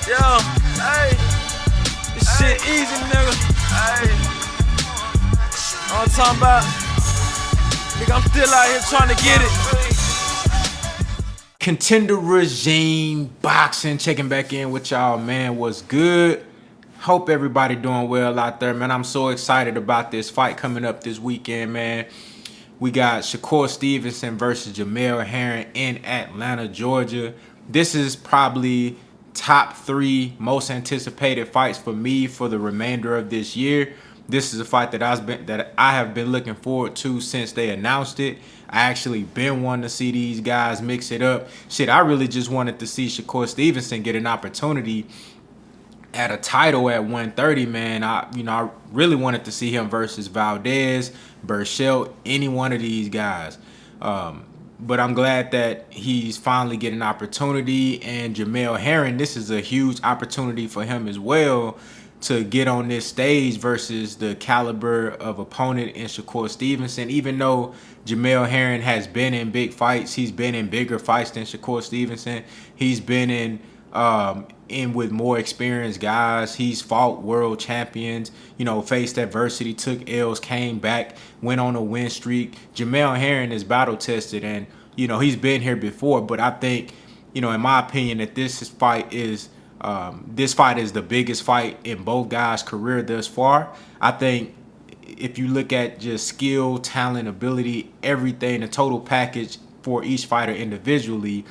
Yo, hey, this shit easy, nigga. Hey, all I'm talking about, nigga, I'm still out here trying to get it. Contender Regime Boxing, checking back in with y'all, man. What's good? Hope everybody doing well out there, man. I'm so excited about this fight coming up this weekend, man. We got SHAKUR Stevenson versus Jamel Herring in Atlanta, Georgia. This is probably top 3 most anticipated fights for me for the remainder of this year. This is a fight that I have been looking forward to since they announced it. I actually been wanting to see these guys mix it up. Shit, I really just wanted to see SHAKUR Stevenson get an opportunity at a title at 130, man. I really wanted to see him versus Valdez, Burchell, any one of these guys. But I'm glad that he's finally getting an opportunity. And Jamel Herring, this is a huge opportunity for him as well to get on this stage versus the caliber of opponent in SHAKUR Stevenson. Even though Jamel Herring has been in big fights, he's been in bigger fights than SHAKUR Stevenson. He's been in with more experienced guys. He's fought world champions, faced adversity, took L's, came back, went on a win streak. Jamel Herring is battle tested, and he's been here before. But I think, in my opinion, that this fight is the biggest fight in both guys' career thus far. I think if you look at just skill, talent, ability, everything, the total package for each fighter individually,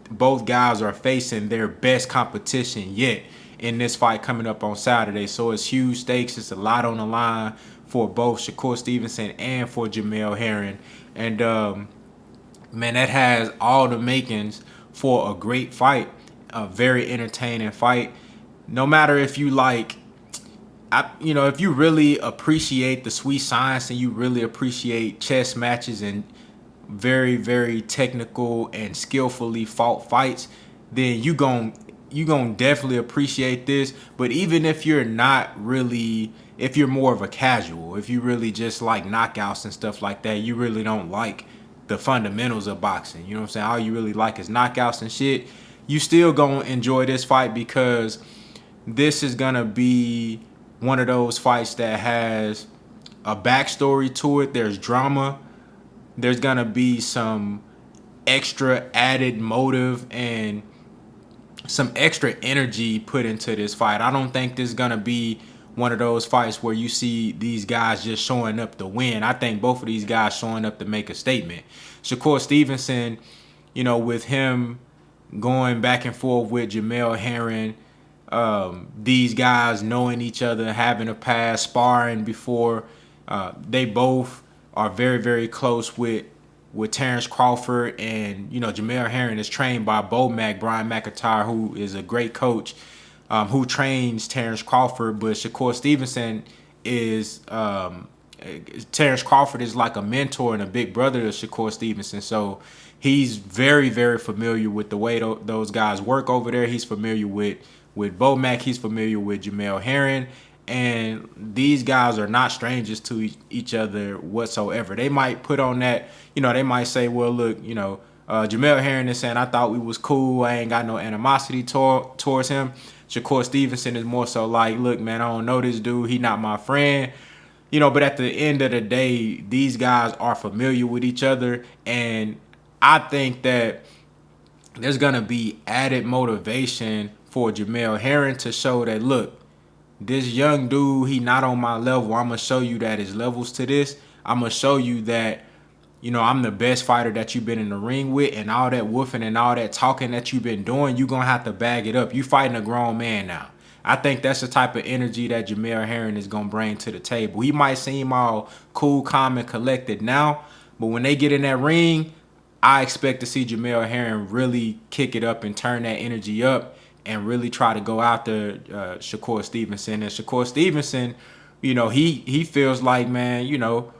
both guys are facing their best competition yet in this fight coming up on Saturday. So it's huge stakes. It's a lot on the line for both SHAKUR Stevenson and for Jamel Herring. And, man, that has all the makings for a great fight, a very entertaining fight. No matter if you if you really appreciate the sweet science and you really appreciate chess matches and very, very technical and skillfully fought fights, then you gon' definitely appreciate this. But even if you're not really, if you're more of a casual, if you really just like knockouts and stuff like that, you really don't like the fundamentals of boxing, you know what I'm saying? All you really like is knockouts and shit, you still gonna enjoy this fight because this is gonna be one of those fights that has a backstory to it. There's drama. There's going to be some extra added motive and some extra energy put into this fight. I don't think this is going to be one of those fights where you see these guys just showing up to win. I think both of these guys showing up to make a statement. SHAKUR Stevenson, with him going back and forth with Jamel Herring, these guys knowing each other, having a past, sparring before, they both are very, very close with Terrence Crawford. And, Jamel Herring is trained by Brian McIntyre, who is a great coach, who trains Terrence Crawford. But SHAKUR Stevenson is, Terrence Crawford is like a mentor and a big brother to SHAKUR Stevenson. So he's very, very familiar with the way those guys work over there. He's familiar with Bomac. He's familiar with Jamel Herring. And these guys are not strangers to each other whatsoever. They might put on that, they might say, well, look, Jamel Herring is saying, I thought we was cool. I ain't got no animosity towards him. SHAKUR Stevenson is more so like, look, man, I don't know this dude. He not my friend. But at the end of the day, these guys are familiar with each other. And I think that there's going to be added motivation for Jamel Herring to show that, look, this young dude, he not on my level. I'm going to show you that there's levels to this. I'm going to show you that, I'm the best fighter that you've been in the ring with, and all that woofing and all that talking that you've been doing, you're going to have to bag it up. You fighting a grown man now. I think that's the type of energy that Jamel Herring is going to bring to the table. He might seem all cool, calm, and collected now, but when they get in that ring, I expect to see Jamel Herring really kick it up and turn that energy up and really try to go after SHAKUR Stevenson. And SHAKUR Stevenson, he feels like, man, you know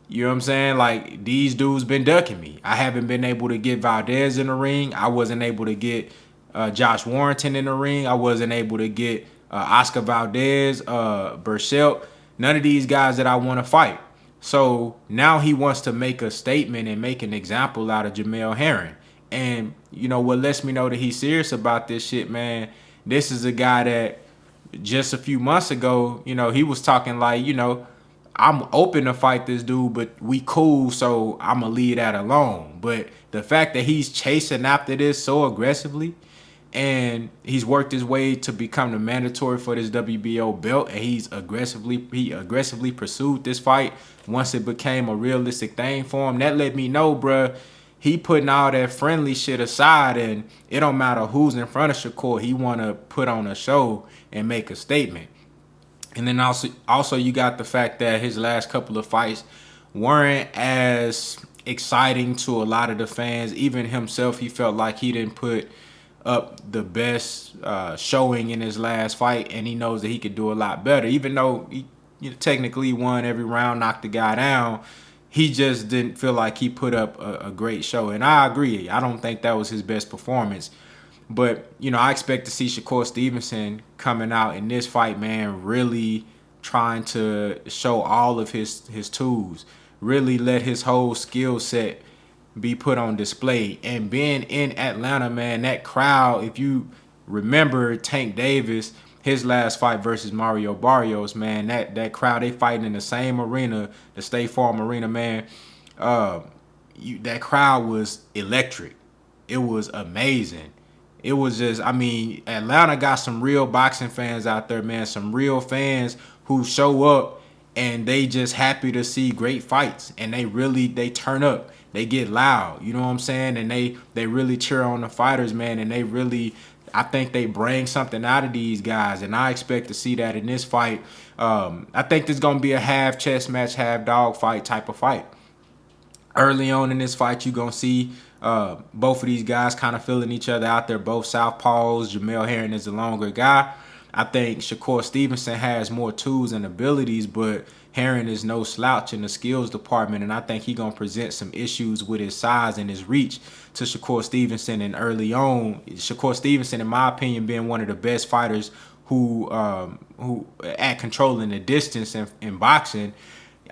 what I'm saying? Like, these dudes been ducking me. I haven't been able to get Valdez in the ring. I wasn't able to get Josh Warrington in the ring. I wasn't able to get Oscar Valdez, Burchell. None of these guys that I want to fight. So now he wants to make a statement and make an example out of Jamel Herring. And, what lets me know that he's serious about this shit, man, this is a guy that just a few months ago, he was talking like, I'm open to fight this dude, but we cool, so I'm gonna leave that alone. But the fact that he's chasing after this so aggressively, and he's worked his way to become the mandatory for this WBO belt, and he aggressively pursued this fight once it became a realistic thing for him. That let me know, bruh, he putting all that friendly shit aside, and it don't matter who's in front of Shakur, he want to put on a show and make a statement. And then also you got the fact that his last couple of fights weren't as exciting to a lot of the fans. Even himself, he felt like he didn't put up the best showing in his last fight, and he knows that he could do a lot better. Even though he technically won every round, knocked the guy down, he just didn't feel like he put up a great show. And I agree. I don't think that was his best performance. But, I expect to see Shakur Stevenson coming out in this fight, man, really trying to show all of his tools, really let his whole skill set be put on display. And being in Atlanta, man, that crowd, if you remember Tank Davis, his last fight versus Mario Barrios, man, that crowd, they fighting in the same arena, the State Farm Arena, man. That crowd was electric. It was amazing. It was just, Atlanta got some real boxing fans out there, man. Some real fans who show up and they just happy to see great fights. And they turn up. They get loud, you know what I'm saying? And they really cheer on the fighters, man. And I think they bring something out of these guys. And I expect to see that in this fight. I think this is going to be a half chess match, half dog fight type of fight. Early on in this fight, you're going to see both of these guys kind of filling each other out there, both southpaws. Jamel Herring is the longer guy. I think Shakur Stevenson has more tools and abilities, but Herring is no slouch in the skills department, and I think he's going to present some issues with his size and his reach to Shakur Stevenson. And early on, Shakur Stevenson, in my opinion, being one of the best fighters who at controlling the distance in boxing,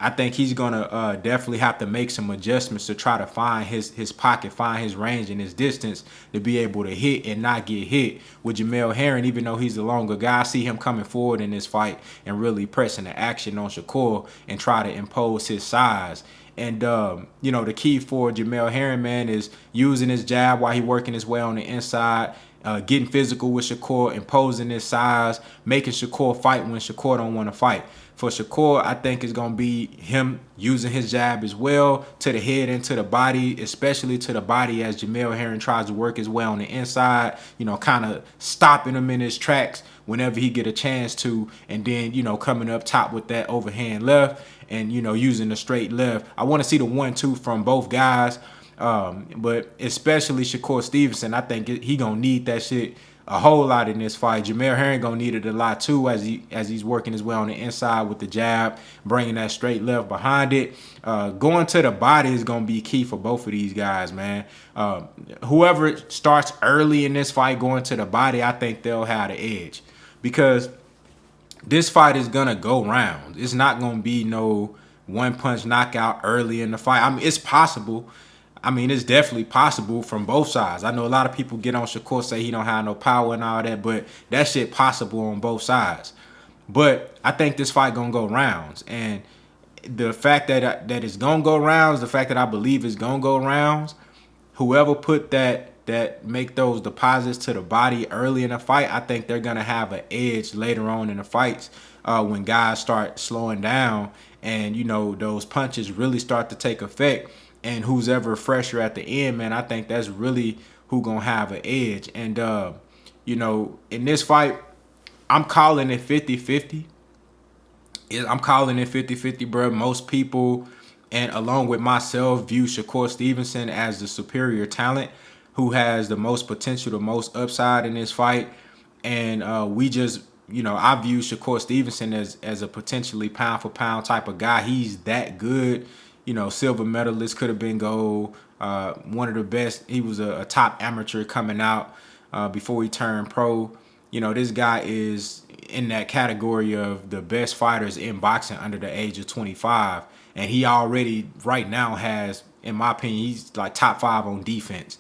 I think he's going to definitely have to make some adjustments to try to find his pocket, find his range and his distance to be able to hit and not get hit. With Jamel Herring, even though he's the longer guy, I see him coming forward in this fight and really pressing the action on Shakur and try to impose his size. And, the key for Jamel Herring, man, is using his jab while he working his way on the inside, getting physical with Shakur, imposing his size, making Shakur fight when Shakur don't want to fight. For Shakur, I think it's going to be him using his jab as well to the head and to the body, especially to the body as Jamel Herring tries to work his way on the inside, kind of stopping him in his tracks whenever he get a chance to, and then, coming up top with that overhand left and, using the straight left. I want to see the 1-2 from both guys, but especially Shakur Stevenson. I think he going to need that shit a whole lot in this fight. Jamel Herring gonna need it a lot too as he's working his way on the inside with the jab, bringing that straight left behind it. Going to the body is gonna be key for both of these guys, man. Whoever starts early in this fight going to the body, I think they'll have the edge, because this fight is gonna go rounds. It's not gonna be no one-punch knockout early in the fight. It's possible. It's definitely possible from both sides. I know a lot of people get on Shakur, say he don't have no power and all that, but that shit possible on both sides. But I think this fight gonna go rounds, and the fact that it's gonna go rounds, the fact that I believe it's gonna go rounds, whoever put that make those deposits to the body early in the fight, I think they're gonna have an edge later on in the fights when guys start slowing down and those punches really start to take effect. And who's ever fresher at the end, man, I think that's really who gonna have an edge. And, in this fight, I'm calling it 50-50. I'm calling it 50-50, bro. Most people, and along with myself, view Shakur Stevenson as the superior talent who has the most potential, the most upside in this fight. And I view Shakur Stevenson as a potentially pound-for-pound type of guy. He's that good. Silver medalist, could have been gold. One of the best. He was a top amateur coming out before he turned pro. This guy is in that category of the best fighters in boxing under the age of 25. And he already right now has, in my opinion, he's like top 5 on defense.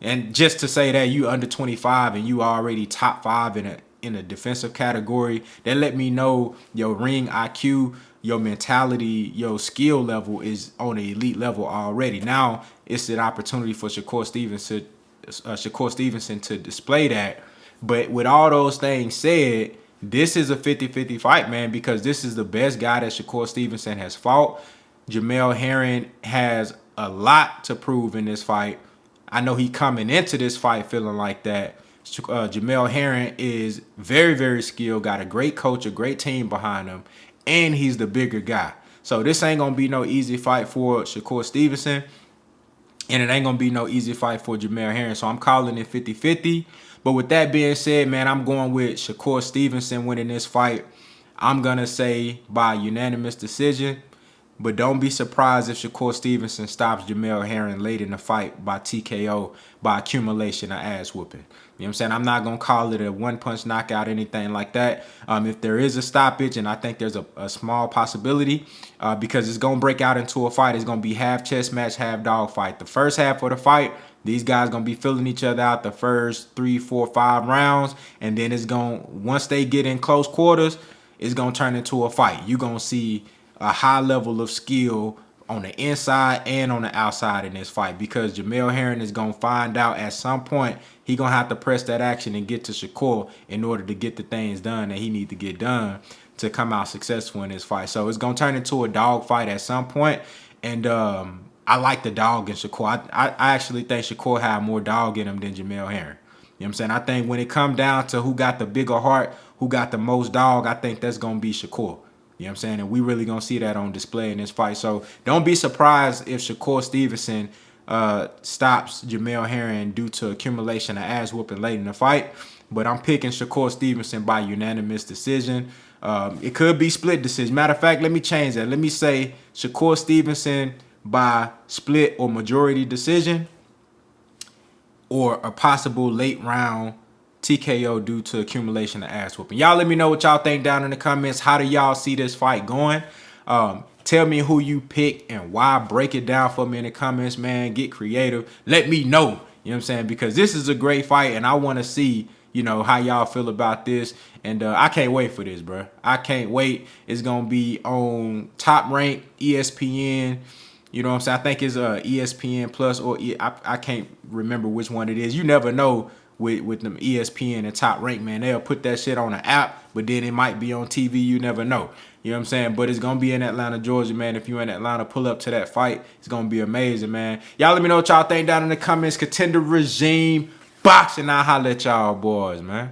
And just to say that you under 25 and you already top 5 in a defensive category, that let me know your ring IQ, your mentality, your skill level is on an elite level already. Now it's an opportunity for Shakur Stevenson to display that. But with all those things said, this is a 50-50 fight, man, because this is the best guy that Shakur Stevenson has fought. Jamel Herring has a lot to prove in this fight. I know he coming into this fight feeling like that. Jamel Herring is very, very skilled, got a great coach, a great team behind him, and he's the bigger guy. So this ain't going to be no easy fight for Shakur Stevenson, and it ain't going to be no easy fight for Jamel Herring. So I'm calling it 50-50. But with that being said, man, I'm going with Shakur Stevenson winning this fight. I'm going to say by unanimous decision. But don't be surprised if Shakur Stevenson stops Jamel Herring late in the fight by TKO, by accumulation of ass whooping. You know what I'm saying? I'm not going to call it a one-punch knockout, anything like that. If there is a stoppage, and I think there's a small possibility, because it's going to break out into a fight. It's going to be half chess match, half dog fight. The first half of the fight, these guys going to be filling each other out the first 3, 4, 5 rounds. And then it's going, once they get in close quarters, it's going to turn into a fight. You're going to see a high level of skill on the inside and on the outside in this fight, because Jamel Herring is going to find out at some point he going to have to press that action and get to Shakur in order to get the things done that he need to get done to come out successful in this fight. So it's going to turn into a dog fight at some point. And I like the dog in Shakur. I actually think Shakur had more dog in him than Jamel Herring. You know what I'm saying? I think when it comes down to who got the bigger heart, who got the most dog, I think that's going to be Shakur. You know what I'm saying? And we really going to see that on display in this fight. So don't be surprised if Shakur Stevenson stops Jamel Herring due to accumulation of ass whooping late in the fight. But I'm picking Shakur Stevenson by unanimous decision. It could be split decision. Matter of fact, let me change that. Let me say Shakur Stevenson by split or majority decision, or a possible late round TKO due to accumulation of ass whooping. Y'all let me know what y'all think down in the comments. How do y'all see this fight going? Tell me who you pick and why. Break it down for me in the comments, man. Get creative. Let me know. You know what I'm saying? Because this is a great fight, and I want to see, you know, how y'all feel about this. And I can't wait for this, bro. I can't wait. It's going to be on Top Rank, ESPN. You know what I'm saying? I think it's ESPN Plus, or I can't remember which one it is. You never know. With them ESPN and Top Rank, man, they'll put that shit on an app, but then it might be on TV. You never know. You know what I'm saying? But it's going to be in Atlanta, Georgia, man. If you're in Atlanta, pull up to that fight. It's going to be amazing, man. Y'all let me know what y'all think down in the comments. Contender Regime Boxing. I'll holler at y'all boys, man.